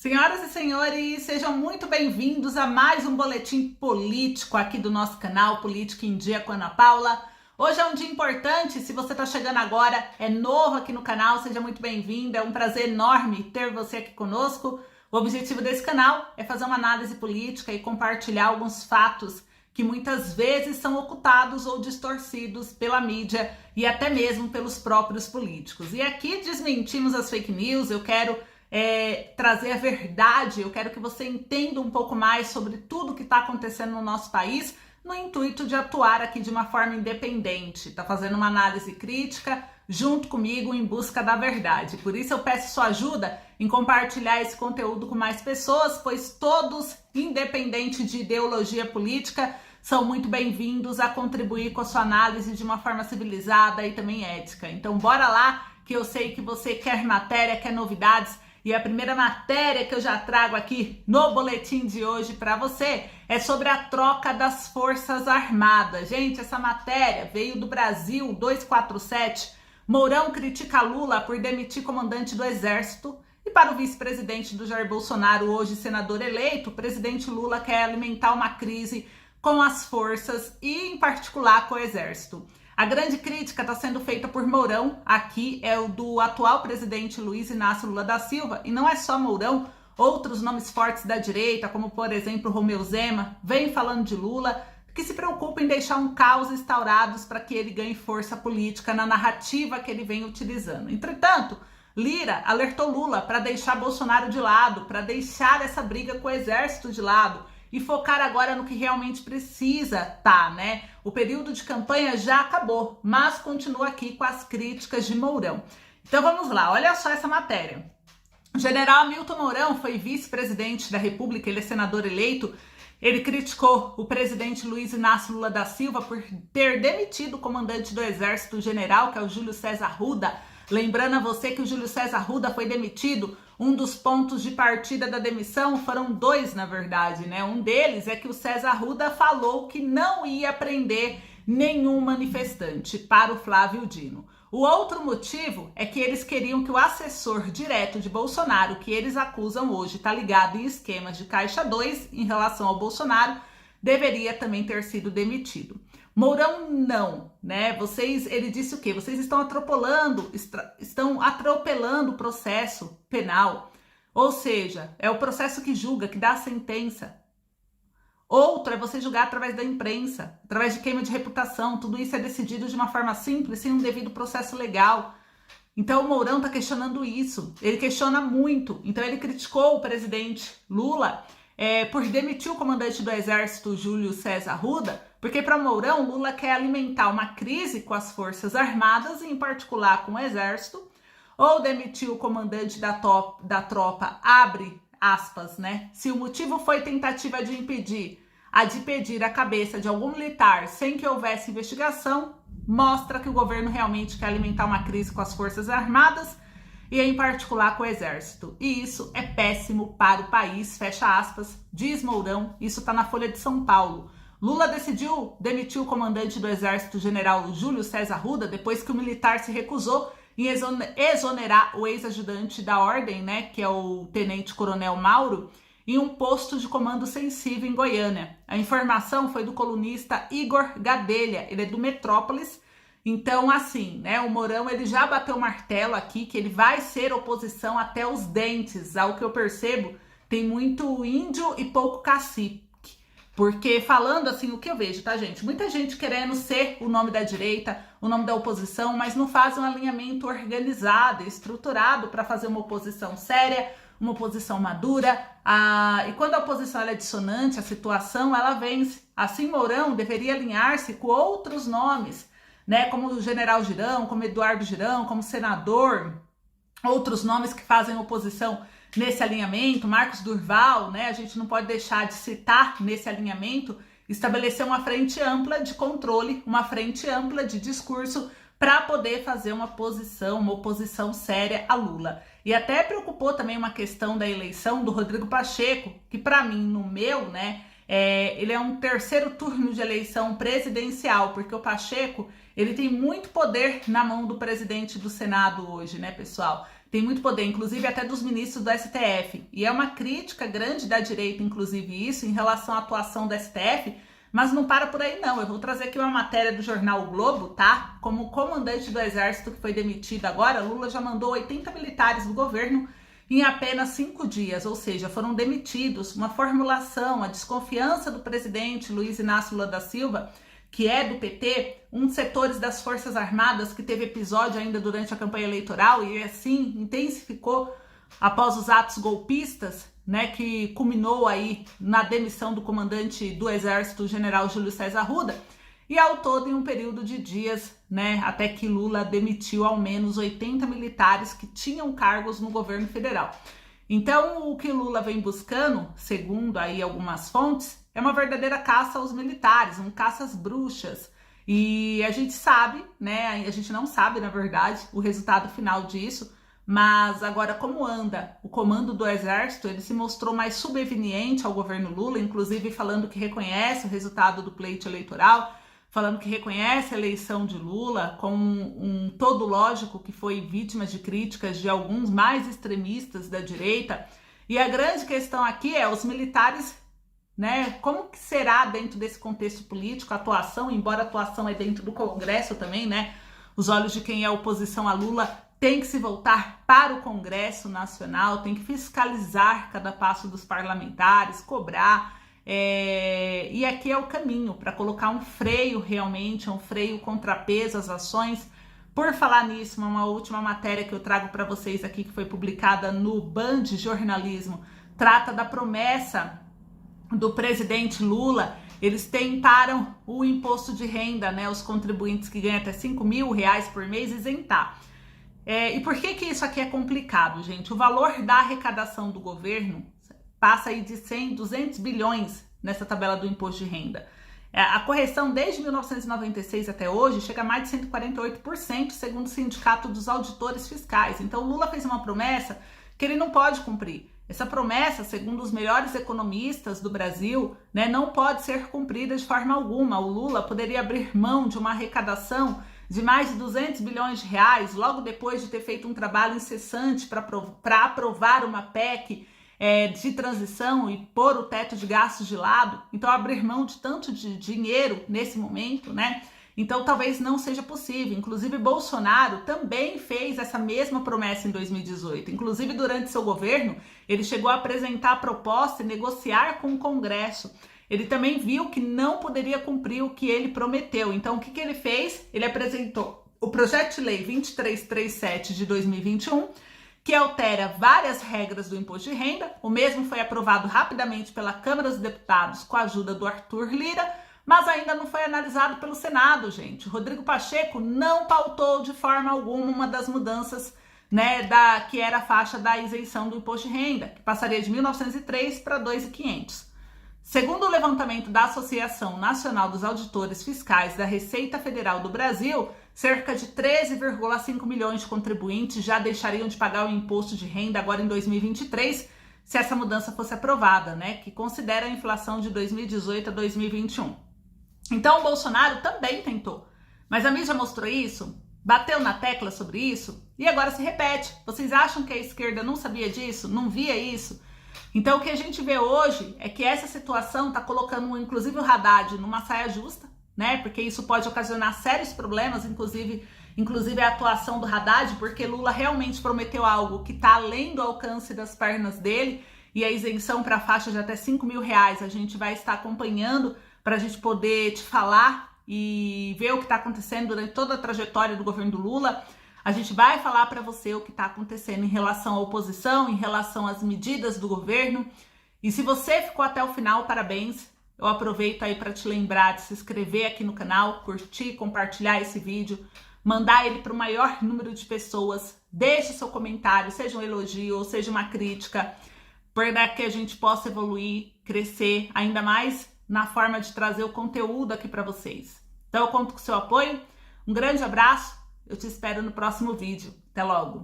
Senhoras e senhores, sejam muito bem-vindos a mais um boletim político aqui do nosso canal Política em Dia com Ana Paula. Hoje é um dia importante, se você está chegando agora, é novo aqui no canal, seja muito bem-vindo, é um prazer enorme ter você aqui conosco. O objetivo desse canal é fazer uma análise política e compartilhar alguns fatos que muitas vezes são ocultados ou distorcidos pela mídia e até mesmo pelos próprios políticos. E aqui desmentimos as fake news, eu quero trazer a verdade, eu quero que você entenda um pouco mais sobre tudo que está acontecendo no nosso país, no intuito de atuar aqui de uma forma independente, tá fazendo uma análise crítica junto comigo em busca da verdade. Por isso eu peço sua ajuda em compartilhar esse conteúdo com mais pessoas, pois todos, independente de ideologia política, são muito bem-vindos a contribuir com a sua análise de uma forma civilizada e também ética. Então bora lá, que eu sei que você quer matéria, quer novidades. E a primeira matéria que eu já trago aqui no boletim de hoje para você é sobre a troca das Forças Armadas. Gente, essa matéria veio do Brasil 247. Mourão critica Lula por demitir comandante do Exército. E para o vice-presidente do Jair Bolsonaro, hoje senador eleito, o presidente Lula quer alimentar uma crise com as forças e, em particular, com o Exército. A grande crítica está sendo feita por Mourão, aqui é o do atual presidente Luiz Inácio Lula da Silva, e não é só Mourão, outros nomes fortes da direita, como por exemplo Romeu Zema, vem falando de Lula, que se preocupa em deixar um caos instaurado para que ele ganhe força política na narrativa que ele vem utilizando. Entretanto, Lira alertou Lula para deixar Bolsonaro de lado, para deixar essa briga com o Exército de lado, e focar agora no que realmente precisa, né? O período de campanha já acabou, mas continua aqui com as críticas de Mourão. Então vamos lá, olha só essa matéria. O general Hamilton Mourão foi vice-presidente da República, ele é senador eleito. Ele criticou o presidente Luiz Inácio Lula da Silva por ter demitido o comandante do Exército General, que é o Júlio César Arruda. Lembrando a você que o Júlio César Arruda foi demitido. Um dos pontos de partida da demissão foram dois, na verdade, né? Um deles é que o César Arruda falou que não ia prender nenhum manifestante para o Flávio Dino. O outro motivo é que eles queriam que o assessor direto de Bolsonaro, que eles acusam hoje, está ligado em esquemas de Caixa 2 em relação ao Bolsonaro, deveria também ter sido demitido. Mourão não, né? Ele disse o quê? Vocês estão atropelando o processo penal. Ou seja, é o processo que julga, que dá a sentença. Outro é você julgar através da imprensa, através de queima de reputação. Tudo isso é decidido de uma forma simples, sem um devido processo legal. Então o Mourão está questionando isso. Ele questiona muito. Então ele criticou o presidente Lula por demitir o comandante do Exército, Júlio César Arruda, porque para Mourão, Lula quer alimentar uma crise com as Forças Armadas, e em particular com o Exército, ou demitir o comandante da tropa, abre aspas, né? Se o motivo foi tentativa de impedir a cabeça de algum militar sem que houvesse investigação, mostra que o governo realmente quer alimentar uma crise com as Forças Armadas, e em particular com o Exército. E isso é péssimo para o país, fecha aspas, diz Mourão, isso está na Folha de São Paulo. Lula decidiu demitir o comandante do Exército, general Júlio César Arruda, depois que o militar se recusou em exonerar o ex-ajudante da ordem, né, que é o tenente-coronel Mauro, em um posto de comando sensível em Goiânia. A informação foi do colunista Igor Gadelha, ele é do Metrópolis. Então, assim, né, o Mourão ele já bateu o martelo aqui que ele vai ser oposição até os dentes. Ao que eu percebo, tem muito índio e pouco cacique. Porque falando assim, o que eu vejo, tá, gente? Muita gente querendo ser o nome da direita, o nome da oposição, mas não faz um alinhamento organizado, estruturado para fazer uma oposição séria, uma oposição madura. E quando a oposição ela é dissonante, a situação ela vence. Assim, Mourão deveria alinhar-se com outros nomes, né, como o general Girão, como Eduardo Girão, como senador, outros nomes que fazem oposição nesse alinhamento, Marcos Durval, né, a gente não pode deixar de citar nesse alinhamento, estabelecer uma frente ampla de controle, uma frente ampla de discurso para poder fazer uma oposição séria a Lula. E até preocupou também uma questão da eleição do Rodrigo Pacheco, que para mim, no meu, né, ele é um terceiro turno de eleição presidencial, porque o Pacheco, ele tem muito poder na mão do presidente do Senado hoje, né, pessoal? tem muito poder, inclusive até dos ministros do STF. E é uma crítica grande da direita, inclusive isso, em relação à atuação do STF, mas não para por aí não. Eu vou trazer aqui uma matéria do jornal O Globo, tá? Como comandante do exército que foi demitido agora, Lula já mandou 80 militares do governo em apenas 5 dias, ou seja, foram demitidos. Uma formulação, a desconfiança do presidente Luiz Inácio Lula da Silva, que é do PT, um dos setores das Forças Armadas que teve episódio ainda durante a campanha eleitoral e assim intensificou após os atos golpistas, né, que culminou aí na demissão do comandante do Exército, o general Júlio César Arruda, e ao todo em um período de dias, né, até que Lula demitiu ao menos 80 militares que tinham cargos no governo federal. Então, o que Lula vem buscando, segundo aí algumas fontes, é uma verdadeira caça aos militares, um caça às bruxas. E a gente sabe, né, a gente não sabe, na verdade, o resultado final disso, mas agora como anda o comando do Exército, ele se mostrou mais subserviente ao governo Lula, inclusive falando que reconhece o resultado do pleito eleitoral, falando que reconhece a eleição de Lula como um todo lógico que foi vítima de críticas de alguns mais extremistas da direita. E a grande questão aqui é os militares, né? Como que será dentro desse contexto político a atuação, embora a atuação é dentro do Congresso também, né? Os olhos de quem é oposição a Lula tem que se voltar para o Congresso Nacional, tem que fiscalizar cada passo dos parlamentares, cobrar. E aqui é o caminho para colocar um freio realmente, um freio contrapeso às ações. Por falar nisso, uma última matéria que eu trago para vocês aqui, que foi publicada no Band Jornalismo, trata da promessa do presidente Lula. Eles tentaram o imposto de renda, né, os contribuintes que ganham até R$5.000 por mês isentar. E por que isso aqui é complicado, gente? O valor da arrecadação do governo passa aí de 100, 200 bilhões nessa tabela do imposto de renda. A correção desde 1996 até hoje chega a mais de 148%, segundo o Sindicato dos Auditores Fiscais. Então, o Lula fez uma promessa que ele não pode cumprir. Essa promessa, segundo os melhores economistas do Brasil, né, não pode ser cumprida de forma alguma. O Lula poderia abrir mão de uma arrecadação de mais de 200 bilhões de reais, logo depois de ter feito um trabalho incessante para aprovar uma PEC de transição e pôr o teto de gastos de lado. Então, abrir mão de tanto de dinheiro nesse momento, né? Então, talvez não seja possível. Inclusive, Bolsonaro também fez essa mesma promessa em 2018. Inclusive, durante seu governo, ele chegou a apresentar a proposta e negociar com o Congresso. Ele também viu que não poderia cumprir o que ele prometeu. Então, o que ele fez? Ele apresentou o projeto de lei 2337 de 2021, que altera várias regras do imposto de renda. O mesmo foi aprovado rapidamente pela Câmara dos Deputados com a ajuda do Arthur Lira, mas ainda não foi analisado pelo Senado, gente. Rodrigo Pacheco não pautou de forma alguma uma das mudanças, né, que era a faixa da isenção do imposto de renda, que passaria de 1.903 para 2.500. Segundo o levantamento da Associação Nacional dos Auditores Fiscais da Receita Federal do Brasil, cerca de 13,5 milhões de contribuintes já deixariam de pagar o imposto de renda agora em 2023, se essa mudança fosse aprovada, né, que considera a inflação de 2018 a 2021. Então, o Bolsonaro também tentou, mas a mídia mostrou isso, bateu na tecla sobre isso e agora se repete. Vocês acham que a esquerda não sabia disso, não via isso? Então, o que a gente vê hoje é que essa situação está colocando, inclusive, o Haddad numa saia justa, né? Porque isso pode ocasionar sérios problemas, inclusive a atuação do Haddad, porque Lula realmente prometeu algo que está além do alcance das pernas dele, e a isenção para a faixa de até R$5.000 a gente vai estar acompanhando para a gente poder te falar e ver o que está acontecendo durante toda a trajetória do governo do Lula. A gente vai falar para você o que está acontecendo em relação à oposição, em relação às medidas do governo. E se você ficou até o final, parabéns. Eu aproveito aí para te lembrar de se inscrever aqui no canal, curtir, compartilhar esse vídeo, mandar ele para o maior número de pessoas. Deixe seu comentário, seja um elogio ou seja uma crítica, para que a gente possa evoluir, crescer ainda mais na forma de trazer o conteúdo aqui para vocês. Então eu conto com o seu apoio. Um grande abraço. Eu te espero no próximo vídeo. Até logo!